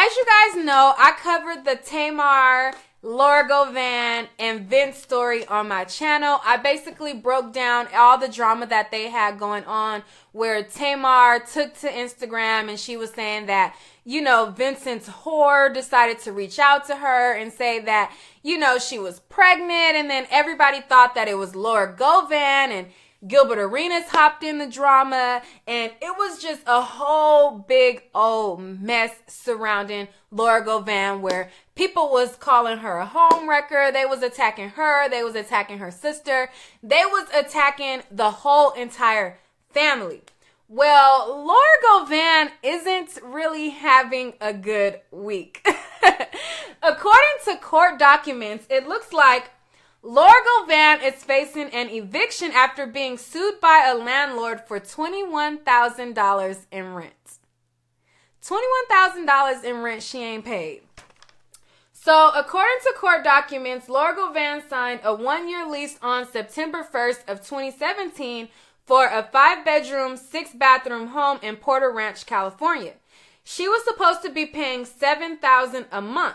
as you guys know, I covered the Tamar, Laura Govan, and Vince story on my channel. I basically broke down all the drama that they had going on, where Tamar took to Instagram and she was saying that, you know, Vincent's whore decided to reach out to her and say that, you know, she was pregnant, and then everybody thought that it was Laura Govan, and Gilbert Arenas hopped in the drama, and it was just a whole big old mess surrounding Laura Govan, where people was calling her a homewrecker. They was attacking her. They was attacking her sister. They was attacking the whole entire family. Well, Laura Govan isn't really having a good week. According to court documents, it looks like Laura Govan is facing an eviction after being sued by a landlord for $21,000 in rent. $21,000 in rent she ain't paid. So, according to court documents, Laura Govan signed a 1-year lease on September 1st of 2017 for a 5-bedroom, 6-bathroom home in Porter Ranch, California. She was supposed to be paying $7,000 a month.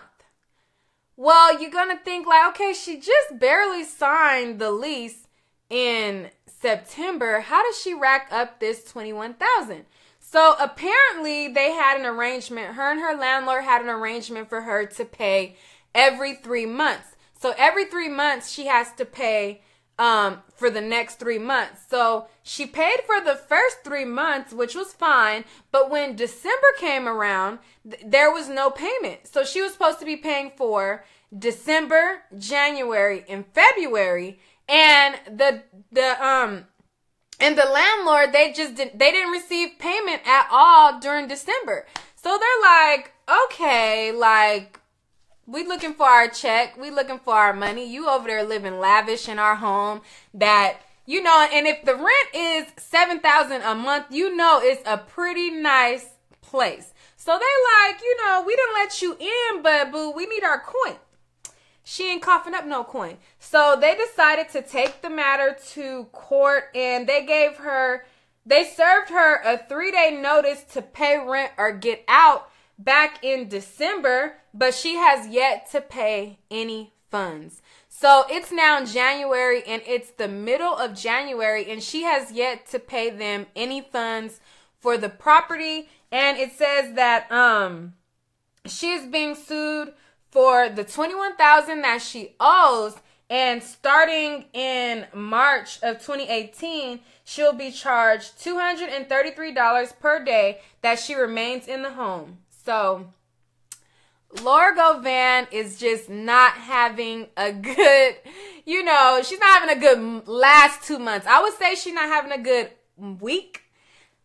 Well, you're going to think like, okay, she just barely signed the lease in September. How does she rack up this $21,000? So apparently they had an arrangement. Her and her landlord had an arrangement for her to pay every 3 months. So every 3 months she has to pay for the next 3 months. So she paid for the first 3 months, which was fine. But when December came around, there was no payment. So she was supposed to be paying for December, January, and February. And the landlord, they didn't receive payment at all during December. So they're like, okay, like, we looking for our check. We looking for our money. You over there living lavish in our home that, you know, and if the rent is $7,000 a month, you know, it's a pretty nice place. So they like, you know, we didn't let you in, but boo, we need our coin. She ain't coughing up no coin. So they decided to take the matter to court, and they served her a 3-day notice to pay rent or get out back in December, but she has yet to pay any funds. So it's now January, and it's the middle of January, and she has yet to pay them any funds for the property. And it says that she is being sued for the $21,000 that she owes, and starting in March of 2018, she'll be charged $233 per day that she remains in the home. So Laura Govan is just not having a good, you know, she's not having a good last 2 months. I would say she's not having a good week,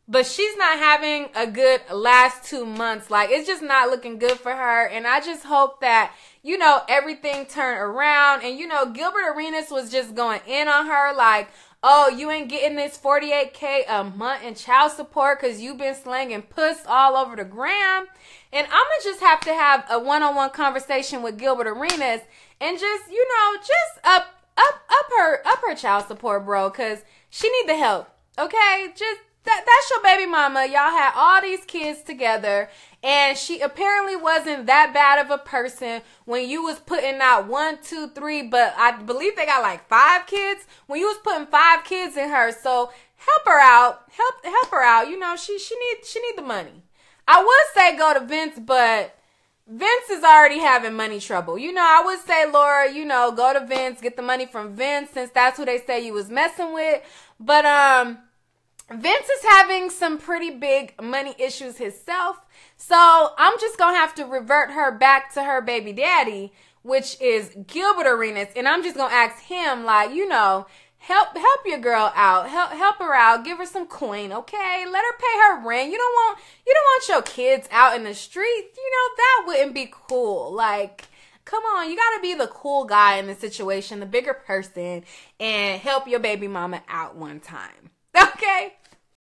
but she's not having a good last 2 months. Like, it's just not looking good for her. And I just hope that, you know, everything turned around. And, you know, Gilbert Arenas was just going in on her like, oh, you ain't getting this $48K a month in child support because you've been slanging puss all over the gram. And I'm going to just have to have a one-on-one conversation with Gilbert Arenas and just, you know, just up her child support, bro, because she need the help, okay? Just, that's your baby mama. Y'all had all these kids together, and she apparently wasn't that bad of a person when you was putting out 1, 2, 3, but I believe they got like 5 kids. When you was putting 5 kids in her, so help her out. Help her out. You know, she need the money. I would say go to Vince, but Vince is already having money trouble. You know, I would say, Laura, you know, go to Vince, get the money from Vince, since that's who they say you was messing with. But Vince is having some pretty big money issues himself. So I'm just going to have to revert her back to her baby daddy, which is Gilbert Arenas. And I'm just going to ask him, like, you know, help your girl out. Help her out. Give her some coin, okay? Let her pay her rent. You don't want your kids out in the street. You know, that wouldn't be cool. Like, come on, you got to be the cool guy in the situation, the bigger person, and help your baby mama out one time. Okay?